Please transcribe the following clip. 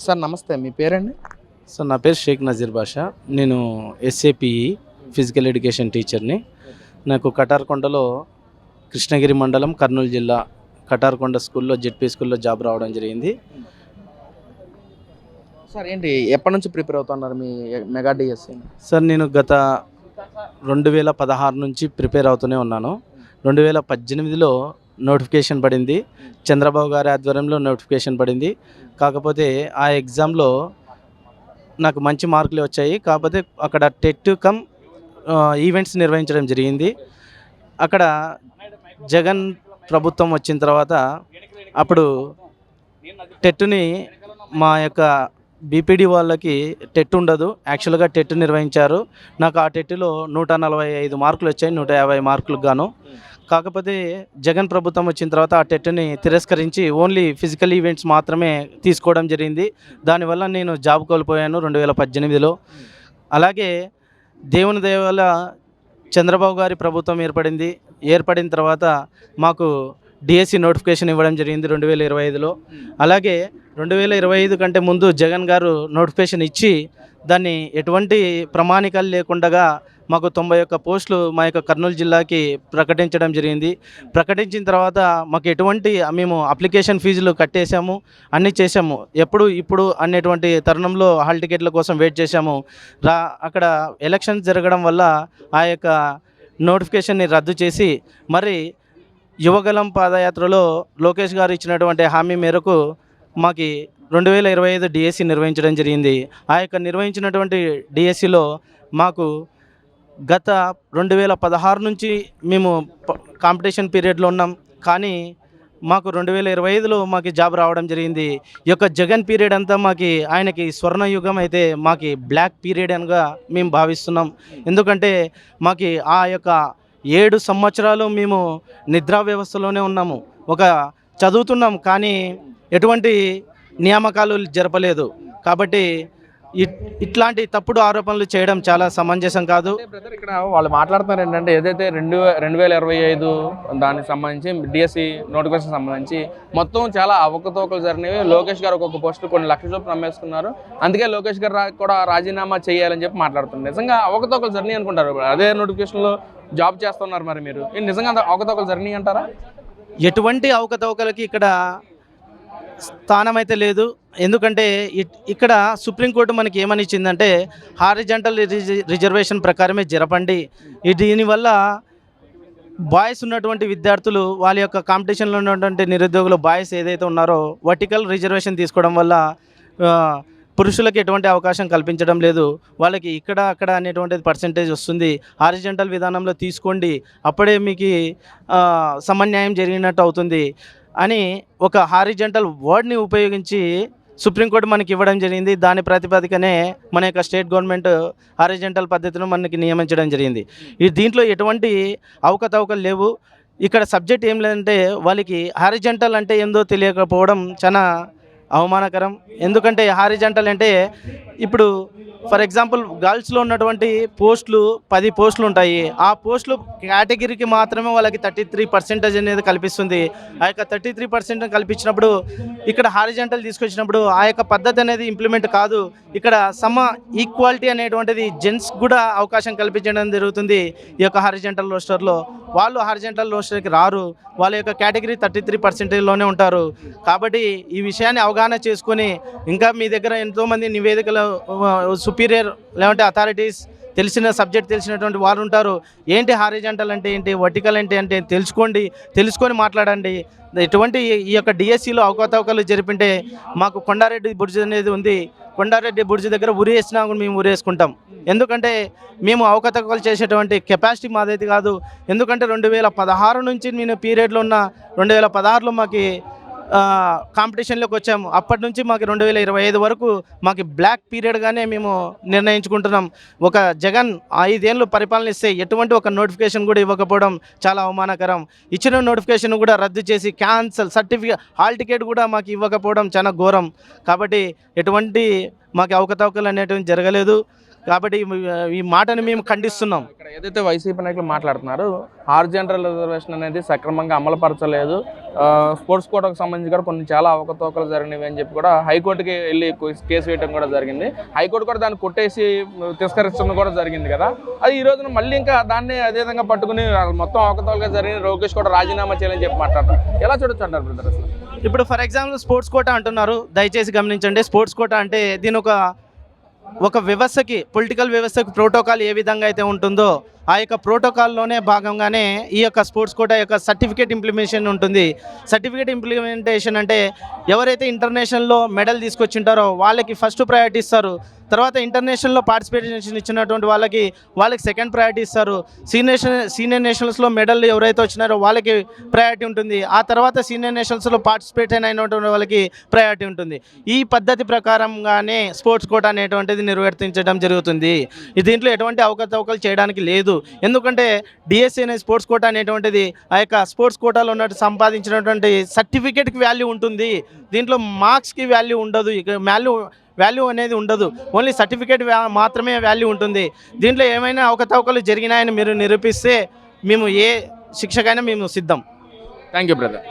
Sir నమస్తే, మీ పేరండి? Sir నా పేరు షేక్ నజీర్ బాషా. నేను ఎస్ఏపిఈ ఫిజికల్ ఎడ్యుకేషన్ టీచర్ని. నాకు కటార్కొండలో కృష్ణగిరి మండలం కర్నూలు జిల్లా కటార్కొండ స్కూల్లో జెడ్పీ స్కూల్లో జాబ్ రావడం జరిగింది. సార్ ఏంటి ఎప్పటి నుంచి ప్రిపేర్ అవుతున్నారు మీ మెగా డిఎస్సి? సార్ నేను గత 2016 నుంచి ప్రిపేర్ అవుతూనే ఉన్నాను. 2018లో నోటిఫికేషన్ పడింది. చంద్రబాబు గారి ఆధ్వర్యంలో నోటిఫికేషన్ పడింది. కాకపోతే ఆ ఎగ్జామ్లో నాకు మంచి మార్కులు వచ్చాయి. కాకపోతే అక్కడ టెట్ కమ్ ఈవెంట్స్ నిర్వహించడం జరిగింది. అక్కడ జగన్ ప్రభుత్వం వచ్చిన తర్వాత అప్పుడు టెట్ని మా యొక్క బీపీడీ వాళ్ళకి టెట్ ఉండదు, యాక్చువల్గా టెట్ నిర్వహించారు. నాకు ఆ టెట్లో 145 మార్కులు వచ్చాయి, 150 మార్కులకు గాను. కాకపోతే జగన్ ప్రభుత్వం వచ్చిన తర్వాత ఆ టెట్ని తిరస్కరించి ఓన్లీ ఫిజికల్ ఈవెంట్స్ మాత్రమే తీసుకోవడం జరిగింది. దానివల్ల నేను జాబ్ కోల్పోయాను 2018లో. అలాగే దేవుని దయ వల్ల చంద్రబాబు గారి ప్రభుత్వం ఏర్పడిన తర్వాత మాకు డిఎస్సి నోటిఫికేషన్ ఇవ్వడం జరిగింది 2025లో. అలాగే 2025 కంటే ముందు జగన్ గారు నోటిఫికేషన్ ఇచ్చి దాన్ని ఎటువంటి ప్రమాణికాలు లేకుండా మాకు 91 పోస్టులు మా యొక్క కర్నూలు జిల్లాకి ప్రకటించడం జరిగింది. ప్రకటించిన తర్వాత మాకు మేము అప్లికేషన్ ఫీజులు కట్టేశాము, అన్నీ చేశాము. ఇప్పుడు అనేటువంటి తరుణంలో హాల్ టికెట్ల కోసం వెయిట్ చేశాము. అక్కడ ఎలక్షన్స్ జరగడం వల్ల ఆ యొక్క నోటిఫికేషన్ని రద్దు చేసి మరి యువగలం పాదయాత్రలో లోకేష్ గారు ఇచ్చినటువంటి హామీ మేరకు మాకు 2025 డిఎస్సి నిర్వహించడం జరిగింది. ఆ యొక్క నిర్వహించినటువంటి డిఎస్సిలో మాకు గత 2016 నుంచి మేము కాంపిటీషన్ పీరియడ్లో ఉన్నాం. కానీ మాకు 2025లో మాకు జాబ్ రావడం జరిగింది. ఈ యొక్క జగన్ పీరియడ్ అంతా ఆయనకి స్వర్ణయుగం అయితే మాకు బ్లాక్ పీరియడ్ అనగా మేము భావిస్తున్నాం. ఎందుకంటే మాకు ఆ యొక్క 7 సంవత్సరాలు మేము నిద్రా వ్యవస్థలోనే ఉన్నాము. చదువుతున్నాం కానీ ఎటువంటి నియామకాలు జరపలేదు. కాబట్టి ఇట్లాంటి తప్పుడు ఆరోపణలు చేయడం చాలా సమంజసం కాదు. బ్రదర్, ఇక్కడ వాళ్ళు మాట్లాడుతున్నారు ఏంటంటే ఏదైతే 2025 దానికి సంబంధించి డిఎస్సి నోటిఫికేషన్ సంబంధించి మొత్తం చాలా అవకతవకలు జరిగినవి. లోకేష్ గారు ఒక్కొక్క పోస్టు కొన్ని లక్షల రూపాయలు నమ్మేసుకున్నారు. అందుకే లోకేష్ గారు కూడా రాజీనామా చేయాలని చెప్పి మాట్లాడుతున్నారు. నిజంగా అవకతవకలు జరిగినాయి అనుకుంటారు? అదే నోటిఫికేషన్లో జాబ్ చేస్తున్నారు మరి మీరు, నిజంగా అవకతవకలు జరిగినాయి అంటారా? ఎటువంటి అవకతవకలకి ఇక్కడ స్థానం అయితే లేదు. ఎందుకంటే ఇక్కడ సుప్రీంకోర్టు మనకి ఏమని ఇచ్చిందంటే హారిజాంటల్ రిజర్వేషన్ ప్రకారమే జరపండి. దీనివల్ల బాయ్స్ ఉన్నటువంటి విద్యార్థులు వాళ్ళ యొక్క కాంపిటీషన్లో ఉన్నటువంటి నిరుద్యోగులు బాయ్స్ ఏదైతే ఉన్నారో వర్టికల్ రిజర్వేషన్ తీసుకోవడం వల్ల పురుషులకు ఎటువంటి అవకాశం కల్పించడం లేదు. వాళ్ళకి ఇక్కడ అక్కడ అనేటువంటిది పర్సెంటేజ్ వస్తుంది. హారిజాంటల్ విధానంలో తీసుకోండి, అప్పుడే మీకు సమన్యాయం జరిగినట్టు అవుతుంది అని ఒక హారిజాంటల్ వర్డ్ని ఉపయోగించి సుప్రీంకోర్టు మనకి ఇవ్వడం జరిగింది. దాని ప్రాతిపదికనే మన యొక్క స్టేట్ గవర్నమెంట్ హారిజాంటల్ పద్ధతిలో మనకి నియమించడం జరిగింది. దీంట్లో ఎటువంటి అవకతవకలు లేవు. ఇక్కడ సబ్జెక్ట్ ఏం లేదంటే వాళ్ళకి హారిజాంటల్ అంటే ఏందో తెలియకపోవడం చాలా అవమానకరం. ఎందుకంటే హారిజాంటల్ అంటే ఇప్పుడు ఫర్ ఎగ్జాంపుల్ గర్ల్స్లో ఉన్నటువంటి పోస్టులు 10 పోస్టులు ఉంటాయి. ఆ పోస్టులు కేటగిరీకి మాత్రమే వాళ్ళకి 33% అనేది కల్పిస్తుంది. ఆ యొక్క 33% కల్పించినప్పుడు ఇక్కడ హారిజాంటల్ తీసుకొచ్చినప్పుడు ఆ యొక్క పద్ధతి అనేది ఇంప్లిమెంట్ కాదు. ఇక్కడ ఈక్వాలిటీ అనేటువంటిది జెంట్స్ కూడా అవకాశం కల్పించడం జరుగుతుంది. ఈ యొక్క హారిజాంటల్ రోస్టర్లో వాళ్ళు హారిజాంటల్ రోస్టర్కి రారు, వాళ్ళ యొక్క కేటగిరీ 33%లోనే ఉంటారు. కాబట్టి ఈ విషయాన్ని అవగాహన చేసుకొని ఇంకా మీ దగ్గర ఎంతోమంది నివేదికలు సుపీరియర్ లేదంటే అథారిటీస్ సబ్జెక్ట్ తెలిసినటువంటి వారు ఉంటారు. ఏంటి హారిజాంటల్ అంటే ఏంటి, వర్టికల్ అంటే తెలుసుకొని మాట్లాడండి. ఎటువంటి ఈ యొక్క డిఎస్సిలో అవకతవకలు జరిపింటే మాకు కొండారెడ్డి బుర్జ్ అనేది ఉంది. కొండారెడ్డి బుర్జ్ దగ్గర ఉరేసినా కూడా మేము ఉరేసుకుంటాం. ఎందుకంటే మేము అవకతవకలు చేసేటువంటి కెపాసిటీ మాదైతే కాదు. ఎందుకంటే 2016 నుంచి నేను పీరియడ్లో ఉన్న 2016లో మాకు కాంపిటీషన్లోకి వచ్చాము. అప్పటి నుంచి మాకు 2025 వరకు మాకు బ్లాక్ పీరియడ్గానే మేము నిర్ణయించుకుంటున్నాం. ఒక జగన్ 5 ఏళ్ళు పరిపాలన ఇస్తే ఎటువంటి ఒక నోటిఫికేషన్ కూడా ఇవ్వకపోవడం చాలా అవమానకరం. ఇచ్చిన నోటిఫికేషన్ కూడా రద్దు చేసి క్యాన్సల్ హాల్ టికెట్ కూడా మాకు ఇవ్వకపోవడం చాలా ఘోరం. కాబట్టి ఎటువంటి మాకు అవకతవకలు అనేటువంటి జరగలేదు. కాబట్టి ఈ మాటను మేము ఖండిస్తున్నాం. ఇక్కడ ఏదైతే వైసీపీ నాయకులు మాట్లాడుతున్నారు, హారిజాంటల్ రిజర్వేషన్ అనేది సక్రమంగా అమలుపరచలేదు, స్పోర్ట్స్ కోటాకు సంబంధించి కూడా కొన్ని చాలా అవకతవకలు జరిగినవి అని చెప్పి కూడా హైకోర్టుకి వెళ్ళి కేసు వేయడం కూడా జరిగింది. హైకోర్టు కూడా దాన్ని కొట్టేసి తిరస్కరించడం కూడా జరిగింది కదా. అది ఈ రోజున మళ్ళీ ఇంకా దాన్ని అదే విధంగా పట్టుకుని మొత్తం అవకతవకలుగా జరిగిన లోకేష్ కూడా రాజీనామా చేయాలని చెప్పి మాట్లాడతారు. ఎలా చూడొచ్చు అంటారు బ్రదర్ అసలు? ఇప్పుడు ఫర్ ఎగ్జాంపుల్ స్పోర్ట్స్ కోటా అంటున్నారు, దయచేసి గమనించండి. స్పోర్ట్స్ కోటా అంటే దీని ఒక వ్యవస్థకి, పొలిటికల్ వ్యవస్థకి ప్రోటోకాల్ ఏ విధంగా అయితే ఉంటుందో ఆ యొక్క ప్రోటోకాల్లోనే భాగంగానే ఈ యొక్క స్పోర్ట్స్ కోటా యొక్క సర్టిఫికేట్ ఇంప్లిమెంటేషన్ ఉంటుంది. సర్టిఫికేట్ ఇంప్లిమెంటేషన్ అంటే ఎవరైతే ఇంటర్నేషనల్లో మెడల్ తీసుకొచ్చింటారో వాళ్ళకి ఫస్ట్ ప్రయారిటీ ఇస్తారు. తర్వాత ఇంటర్నేషనల్లో పార్టిసిపేషన్ ఇచ్చినటువంటి వాళ్ళకి సెకండ్ ప్రయారిటీ ఇస్తారు. సీనియర్ నేషనల్స్లో మెడల్ ఎవరైతే వచ్చినారో వాళ్ళకి ప్రయారిటీ ఉంటుంది. ఆ తర్వాత సీనియర్ నేషనల్స్లో పార్టిసిపేట్ అయినటువంటి వాళ్ళకి ప్రయారిటీ ఉంటుంది. ఈ పద్ధతి ప్రకారంగానే స్పోర్ట్స్ కోటా అనేటువంటిది నిర్వర్తించడం జరుగుతుంది. దీంట్లో ఎటువంటి అవకతవకలు చేయడానికి లేదు. ఎందుకంటే డిఎస్సి అనే స్పోర్ట్స్ కోటా అనేటువంటిది ఆ యొక్క స్పోర్ట్స్ కోటాలో ఉన్నట్టు సంపాదించినటువంటి సర్టిఫికేట్కి వాల్యూ ఉంటుంది. దీంట్లో మార్క్స్కి వాల్యూ ఉండదు, ఇక వాల్యూ అనేది ఉండదు. ఓన్లీ సర్టిఫికేట్ మాత్రమే వాల్యూ ఉంటుంది. దీంట్లో ఏమైనా అవకతవకలు జరిగినాయని మీరు నిరూపిస్తే మేము ఏ శిక్షకైనా మేము సిద్ధం. Thank you brother.